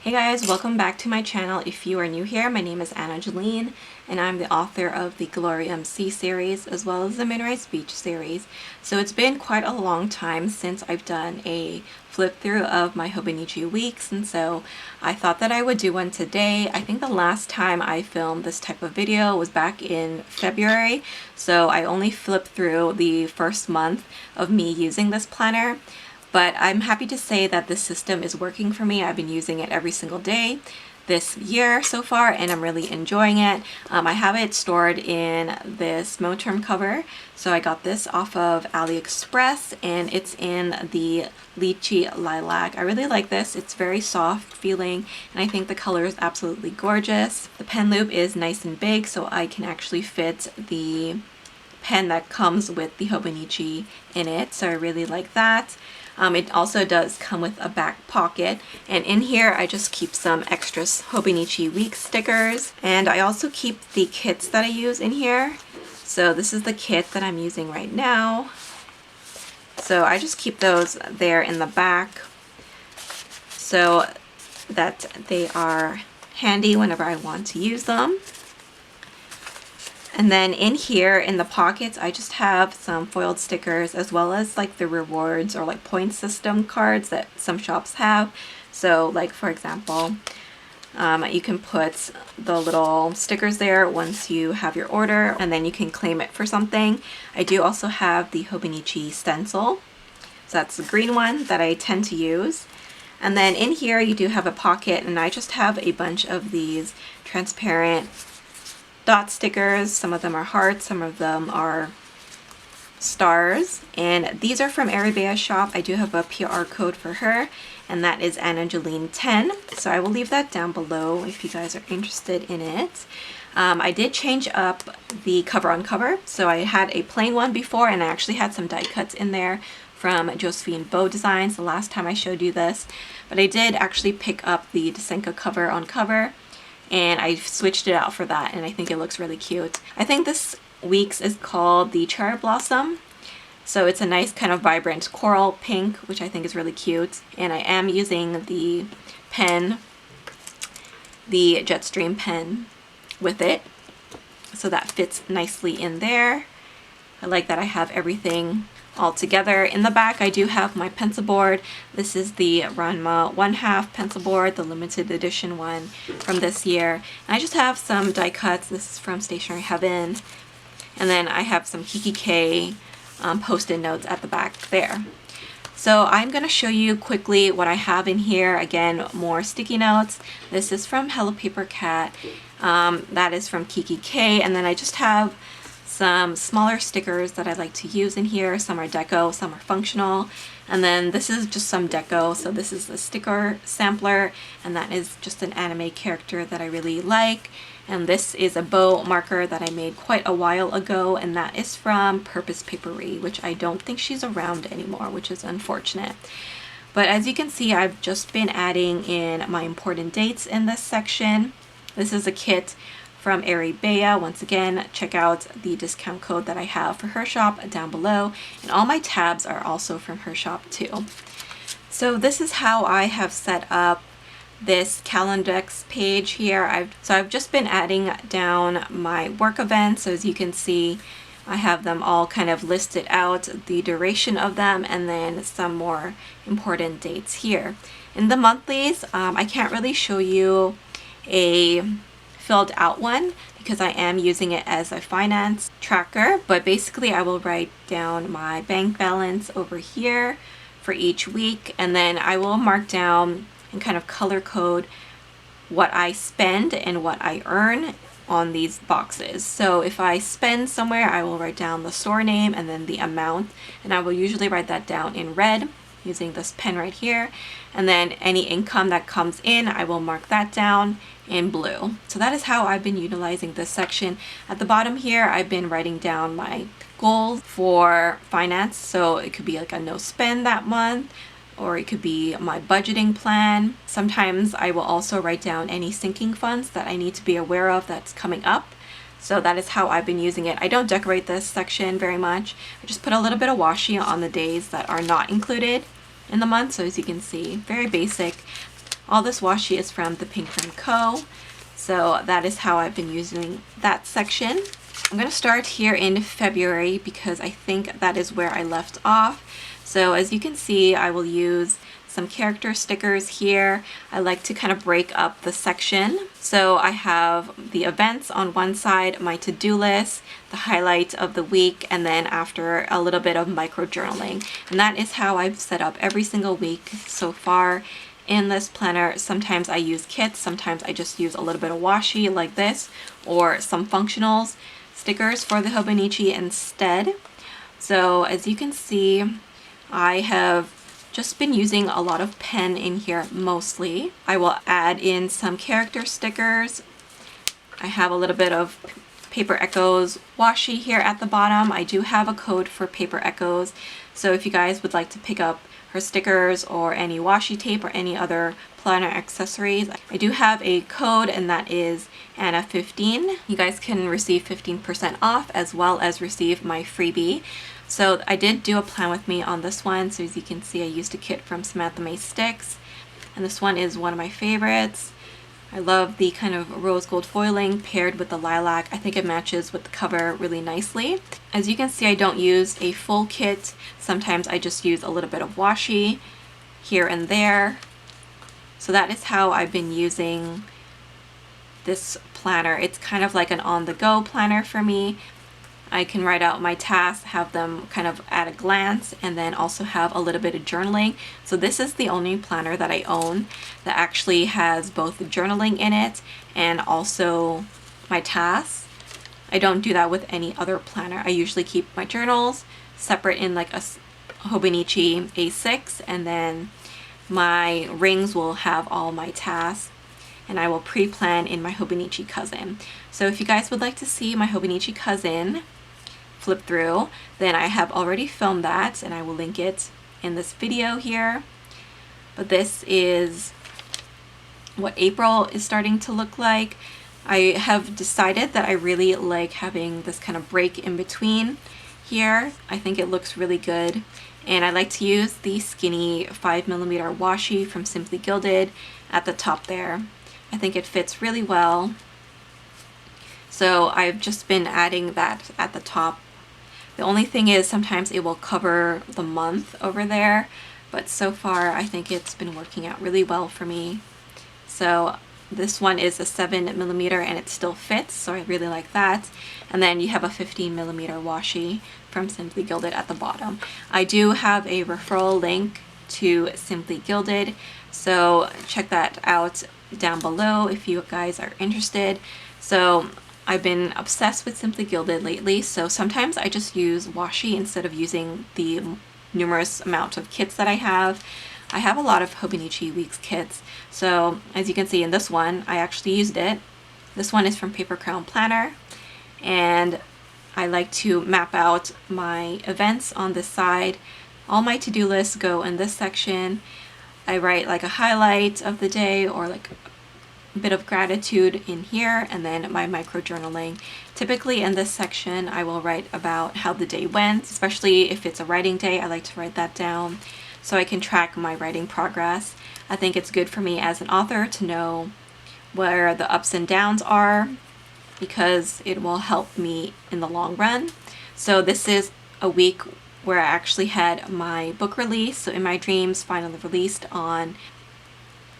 Hey guys, welcome back to my channel. If you are new here, my name is AnaJolene and I'm the author of the Glorium Sea series as well as the MOONRISE Beach series. So it's been quite a long time since I've done a flip through of my Hobonichi weeks, and so I thought that I would do one today. I think the last time I filmed this type of video was back in February, so I only flipped through the first month of me using this planner. But I'm happy to say that this system is working for me. I've been using it every single day this year so far, and I'm really enjoying it. I have it stored in this Moterm cover. So I got this off of AliExpress, and it's in the Lychee Lilac. I really like this. It's very soft feeling, and I think the color is absolutely gorgeous. The pen loop is nice and big, so I can actually fit the pen that comes with the Hobonichi in it, so I really like that. It also does come with a back pocket, and in here I just keep some extra Hobonichi week stickers, and I also keep the kits that I use in here. So this is the kit that I'm using right now. So I just keep those there in the back so that they are handy whenever I want to use them. And then in here in the pockets, I just have some foiled stickers as well as like the rewards or like point system cards that some shops have. So like for example, you can put the little stickers there once you have your order, and then you can claim it for something. I do also have the Hobonichi stencil. So that's the green one that I tend to use. And then in here you do have a pocket, and I just have a bunch of these transparent dot stickers. Some of them are hearts, some of them are stars, and these are from ArieBea's shop. I do have a PR code for her, and that is AnaJolene10, so I will leave that down below if you guys are interested in it. I did change up the cover on cover, so I had a plain one before, and I actually had some die cuts in there from Josephine Bow Designs the last time I showed you this, but I did actually pick up the Desenka cover on cover, and I switched it out for that, and I think it looks really cute. I think this week's is called the Cherry Blossom, so it's a nice kind of vibrant coral pink, which I think is really cute. And I am using the pen, the Jetstream pen with it, so that fits nicely in there. I like that I have everything all together. In the back I do have my pencil board. This is the Ranma 1/2 pencil board, the limited edition one from this year. And I just have some die cuts. This is from Stationery Heaven. And then I have some Kikki post-it notes at the back there. So I'm going to show you quickly what I have in here. Again, more sticky notes. This is from Hello Paper Cat. That is from Kikki, and then I just have some smaller stickers that I like to use in here. Some are deco, some are functional, and then this is just some deco. So this is the sticker sampler, and that is just an anime character that I really like. And this is a bow marker that I made quite a while ago, and that is from Purpose Papery, which I don't think she's around anymore, which is unfortunate. But as you can see, I've just been adding in my important dates in this section. This is a kit from ArieBea. Once again, check out the discount code that I have for her shop down below, and all my tabs are also from her shop too. So this is how I have set up this Calendex page here. I've just been adding down my work events. So as you can see, I have them all kind of listed out, the duration of them, and then some more important dates here. In the monthlies, I can't really show you a filled out one because I am using it as a finance tracker, but basically I will write down my bank balance over here for each week, and then I will mark down and kind of color code what I spend and what I earn on these boxes. So if I spend somewhere, I will write down the store name and then the amount, and I will usually write that down in red using this pen right here, and then any income that comes in, I will mark that down in blue. So that is how I've been utilizing this section. At the bottom here, I've been writing down my goals for finance, so it could be like a no spend that month, or it could be my budgeting plan. Sometimes I will also write down any sinking funds that I need to be aware of that's coming up. So that is how I've been using it. I don't decorate this section very much. I just put a little bit of washi on the days that are not included in the month. So as you can see, very basic. All this washi is from the Pink From Co. So that is how I've been using that section. I'm going to start here in February because I think that is where I left off. So as you can see, I will use some character stickers here. I like to kind of break up the section. So I have the events on one side, my to-do list, the highlight of the week, and then after a little bit of micro journaling. And that is how I've set up every single week so far in this planner. Sometimes I use kits, sometimes I just use a little bit of washi like this, or some functionals stickers for the Hobonichi instead. So as you can see, I have just been using a lot of pen in here mostly. I will add in some character stickers. I have a little bit of Paper Echoes washi here at the bottom. I do have a code for Paper Echoes, so if you guys would like to pick up her stickers or any washi tape or any other planner accessories, I do have a code, and that is Anna15. You guys can receive 15% off as well as receive my freebie. So I did do a plan with me on this one. So as you can see, I used a kit from SamanthaMaeStickers, and this one is one of my favorites. I love the kind of rose gold foiling paired with the lilac. I think it matches with the cover really nicely. As you can see, I don't use a full kit. Sometimes I just use a little bit of washi here and there. So that is how I've been using this planner. It's kind of like an on-the-go planner for me. I can write out my tasks, have them kind of at a glance, and then also have a little bit of journaling. So this is the only planner that I own that actually has both the journaling in it and also my tasks. I don't do that with any other planner. I usually keep my journals separate in like a Hobonichi A6, and then my rings will have all my tasks, and I will pre-plan in my Hobonichi Cousin. So if you guys would like to see my Hobonichi Cousin flip through, then I have already filmed that, and I will link it in this video here. But this is what April is starting to look like. I have decided that I really like having this kind of break in between here. I think it looks really good, and I like to use the skinny 5mm washi from Simply Gilded at the top there. I think it fits really well. So I've just been adding that at the top. The only thing is sometimes it will cover the month over there, but so far I think it's been working out really well for me. So this one is a 7mm and it still fits, so I really like that. And then you have a 15mm washi from Simply Gilded at the bottom. I do have a referral link to Simply Gilded, so check that out down below if you guys are interested. So I've been obsessed with Simply Gilded lately, so sometimes I just use washi instead of using the numerous amount of kits that I have. I have a lot of Hobonichi Weeks kits, so as you can see in this one, I actually used it. This one is from Paper Crown Planner, and I like to map out my events on this side. All my to-do lists go in this section. I write like a highlight of the day or like a bit of gratitude in here, and then my micro journaling. Typically in this section I will write about how the day went, especially if it's a writing day. I like to write that down so I can track my writing progress. I think it's good for me as an author to know where the ups and downs are, because it will help me in the long run. So this is a week where I actually had my book release. So In My Dreams finally released on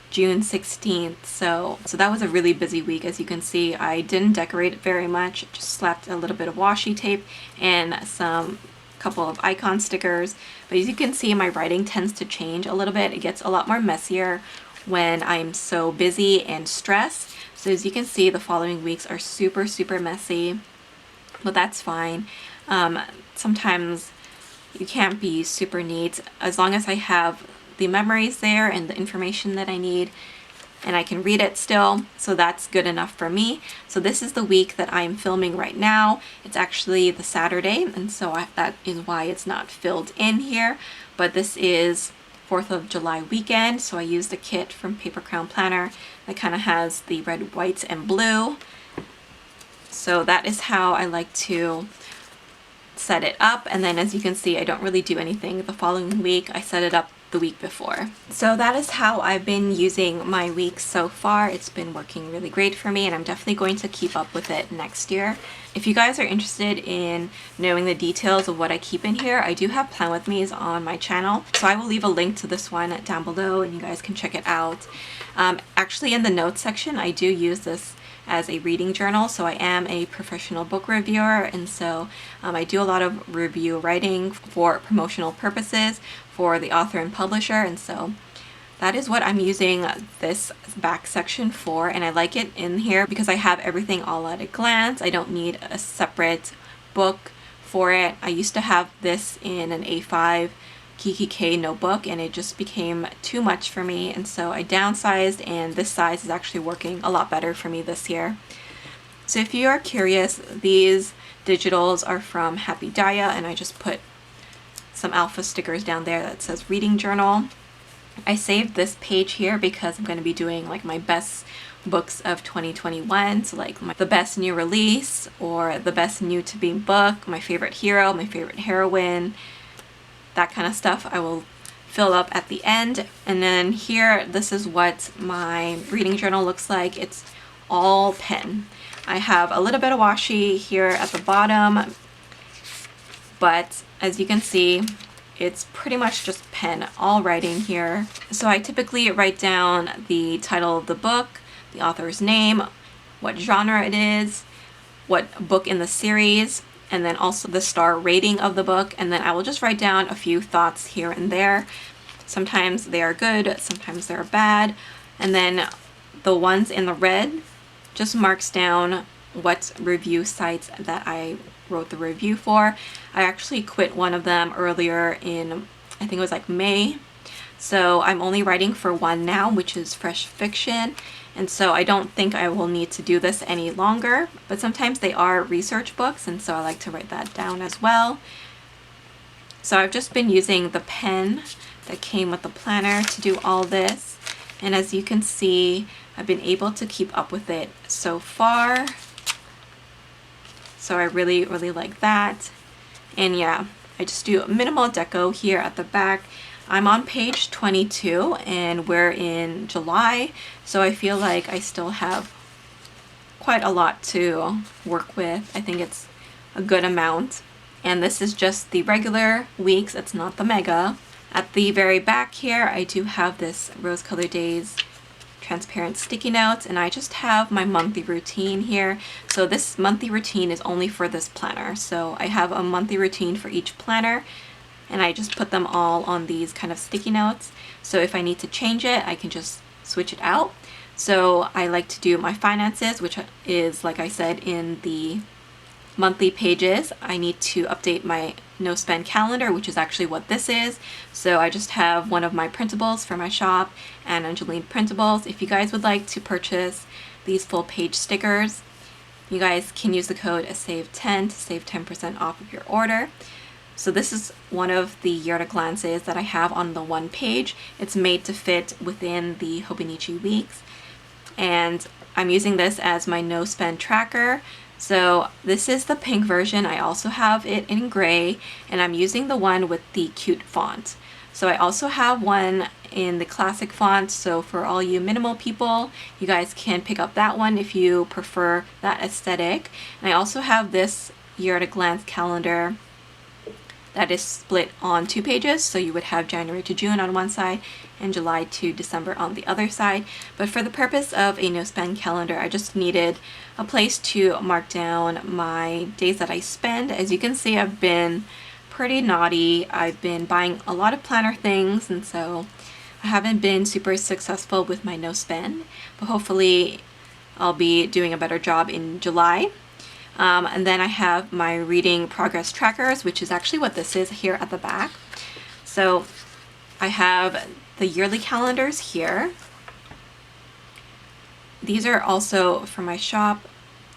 June 16th. So that was a really busy week. As you can see, I didn't decorate it very much, just slapped a little bit of washi tape and some couple of icon stickers. But as you can see, my writing tends to change a little bit. It gets a lot more messier when I'm so busy and stressed. So as you can see, the following weeks are super messy, but that's fine. Sometimes you can't be super neat. As long as I have the memories there and the information that I need, and I can read it still, so that's good enough for me. So this is the week that I'm filming right now. It's actually the Saturday, and so that is why it's not filled in here, but this is 4th of July weekend, so I used a kit from Paper Crown Planner that kind of has the red, white, and blue. So that is how I like to set it up. And then as you can see, I don't really do anything the following week. I set it up the week before. So that is how I've been using my week so far. It's been working really great for me, and I'm definitely going to keep up with it next year. If you guys are interested in knowing the details of what I keep in here, I do have Plan With Me's on my channel. So I will leave a link to this one down below and you guys can check it out. Actually in the notes section, I do use this as a reading journal. So I am a professional book reviewer, and so I do a lot of review writing for promotional purposes for the author and publisher, and so that is what I'm using this back section for, and I like it in here because I have everything all at a glance. I don't need a separate book for it. I used to have this in an A5 KikK notebook and it just became too much for me, and so I downsized, and this size is actually working a lot better for me this year. So if you are curious, these digitals are from HappyDaya, and I just put some alpha stickers down there that says reading journal. I saved this page here because I'm going to be doing like my best books of 2021, so like the best new release or the best new to be book, my favorite hero, my favorite heroine, that kind of stuff I will fill up at the end. And then here, this is what my reading journal looks like. It's all pen. I have a little bit of washi here at the bottom, but as you can see, it's pretty much just pen, all writing here. So I typically write down the title of the book, the author's name, what genre it is, what book in the series, and then also the star rating of the book, and then I will just write down a few thoughts here and there. Sometimes they are good, sometimes they're bad, and then the ones in the red just marks down what review sites that I wrote the review for. I actually quit one of them earlier in, I think it was like May, so I'm only writing for one now, which is Fresh Fiction. And so I don't think I will need to do this any longer, but sometimes they are research books, and so I like to write that down as well. So I've just been using the pen that came with the planner to do all this, and as you can see, I've been able to keep up with it so far. So I really like that. And yeah, I just do minimal deco here at the back. I'm on page 22 and we're in July, so I feel like I still have quite a lot to work with. I think it's a good amount. And this is just the regular weeks, it's not the mega. At the very back here, I do have this Rose Colored Days transparent sticky notes, and I just have my monthly routine here. So this monthly routine is only for this planner. So I have a monthly routine for each planner, and I just put them all on these kind of sticky notes. So if I need to change it, I can just switch it out. So I like to do my finances, which is, like I said, in the monthly pages. I need to update my no spend calendar, which is actually what this is. So I just have one of my printables for my shop, AnaJolenePrintables. If you guys would like to purchase these full page stickers, you guys can use the code SAVE10 to save 10% off of your order. So this is one of the year at a glances that I have on the one page. It's made to fit within the Hobonichi weeks, and I'm using this as my no spend tracker. So this is the pink version. I also have it in gray, and I'm using the one with the cute font. So I also have one in the classic font, so for all you minimal people, you guys can pick up that one if you prefer that aesthetic. And I also have this year at a glance calendar that is split on 2 pages, so you would have January to June on one side and July to December on the other side. But for the purpose of a no spend calendar, I just needed a place to mark down my days that I spend. As you can see, I've been pretty naughty. I've been buying a lot of planner things, and so I haven't been super successful with my no spend, but hopefully I'll be doing a better job in July. And then I have my reading progress trackers, which is actually what this is here at the back. So I have the yearly calendars here. These are also from my shop,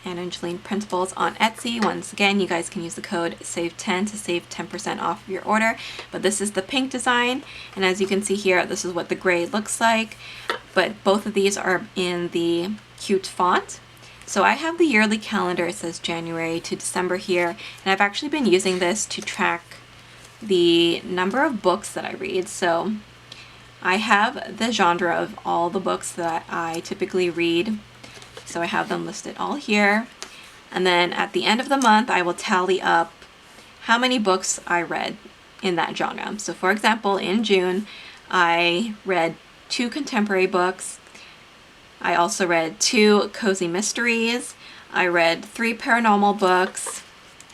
AnaJolenePrintables on Etsy. Once again, you guys can use the code SAVE10 to save 10% off of your order. But this is the pink design, and as you can see here, this is what the gray looks like. But both of these are in the cute font. So I have the yearly calendar. It says January to December here, and I've actually been using this to track the number of books that I read. So I have the genre of all the books that I typically read. So I have them listed all here. And then at the end of the month, I will tally up how many books I read in that genre. So for example, in June, I read 2 contemporary books. I also read 2 cozy mysteries. I read 3 paranormal books,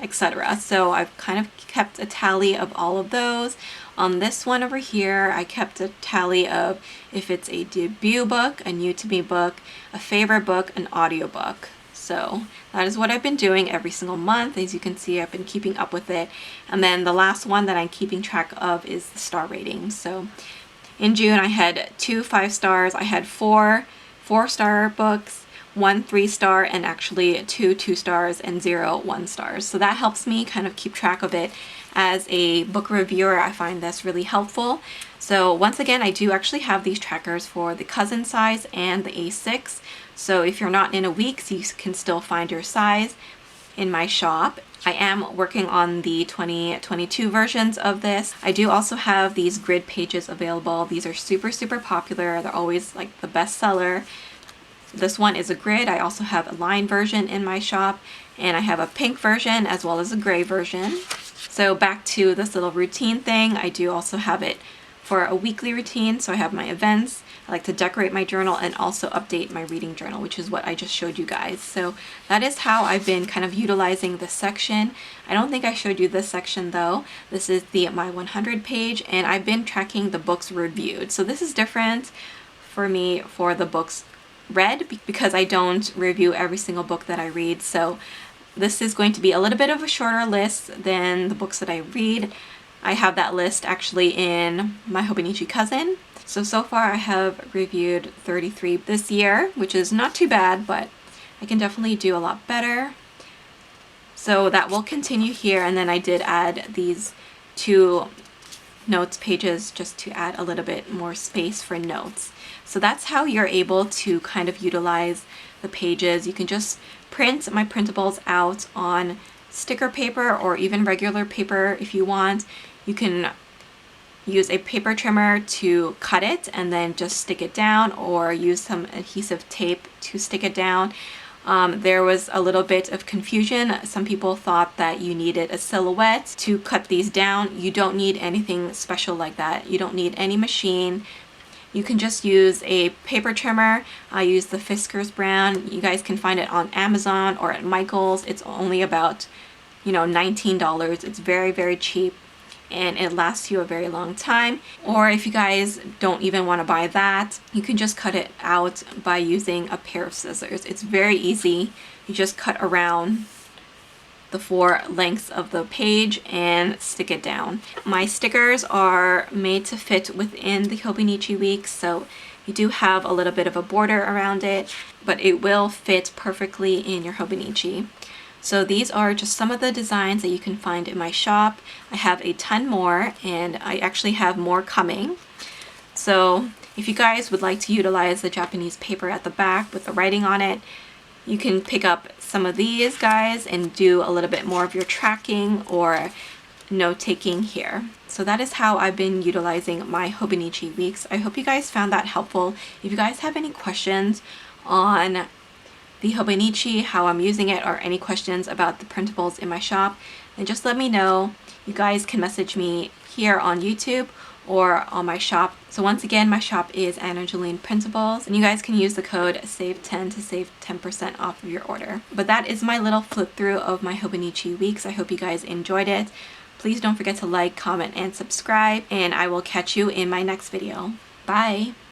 etc. So I've kind of kept a tally of all of those. On this one over here, I kept a tally of if it's a debut book, a new to me book, a favorite book, an audiobook. So that is what I've been doing every single month. As you can see, I've been keeping up with it. And then the last one that I'm keeping track of is the star rating. So in June, I had 2 5-stars. I had 4 4-star books, 1 3-star, and actually 2 2-stars and 0 1-stars. So that helps me kind of keep track of it. As a book reviewer, I find this really helpful. So once again, I do actually have these trackers for the cousin size and the A6. So if you're not in a week, you can still find your size in my shop. I am working on the 2022 versions of this. I do also have these grid pages available. These are super popular. They're always like the best seller. This one is a grid. I also have a line version in my shop, and I have a pink version as well as a gray version. So back to this little routine thing, I do also have it for a weekly routine. So I have my events, I like to decorate my journal, and also update my reading journal, which is what I just showed you guys. So that is how I've been kind of utilizing this section. I don't think I showed you this section though. This is the My 100 page, and I've been tracking the books reviewed. So this is different for me for the books read because I don't review every single book that I read. So this is going to be a little bit of a shorter list than the books that I read. I have that list actually in my Hobonichi cousin. So far I have reviewed 33 this year, which is not too bad, but I can definitely do a lot better. So that will continue here, and then I did add these 2 notes pages just to add a little bit more space for notes. So that's how you're able to kind of utilize the pages. You can just print my printables out on sticker paper or even regular paper if you want. You can use a paper trimmer to cut it and then just stick it down, or use some adhesive tape to stick it down. There was a little bit of confusion. Some people thought that you needed a silhouette to cut these down. You don't need anything special like that. You don't need any machine. You can just use a paper trimmer. I use the Fiskars brand. You guys can find it on Amazon or at Michael's. It's only about, $19. It's very cheap, and it lasts you a very long time. Or if you guys don't even want to buy that, you can just cut it out by using a pair of scissors. It's very easy. You just cut around the 4 lengths of the page and stick it down. My stickers are made to fit within the Hobonichi weeks, so you do have a little bit of a border around it, but it will fit perfectly in your Hobonichi. So these are just some of the designs that you can find in my shop. I have a ton more, and I actually have more coming. So if you guys would like to utilize the Japanese paper at the back with the writing on it, you can pick up some of these guys and do a little bit more of your tracking or note-taking here. So that is how I've been utilizing my Hobonichi weeks. I hope you guys found that helpful. If you guys have any questions on the Hobonichi, how I'm using it, or any questions about the printables in my shop, then just let me know. You guys can message me here on YouTube or on my shop. So once again, my shop is AnaJolenePrintables, and you guys can use the code SAVE10 to save 10% off of your order. But that is my little flip through of my Hobonichi weeks. I hope you guys enjoyed it. Please don't forget to like, comment, and subscribe, and I will catch you in my next video. Bye!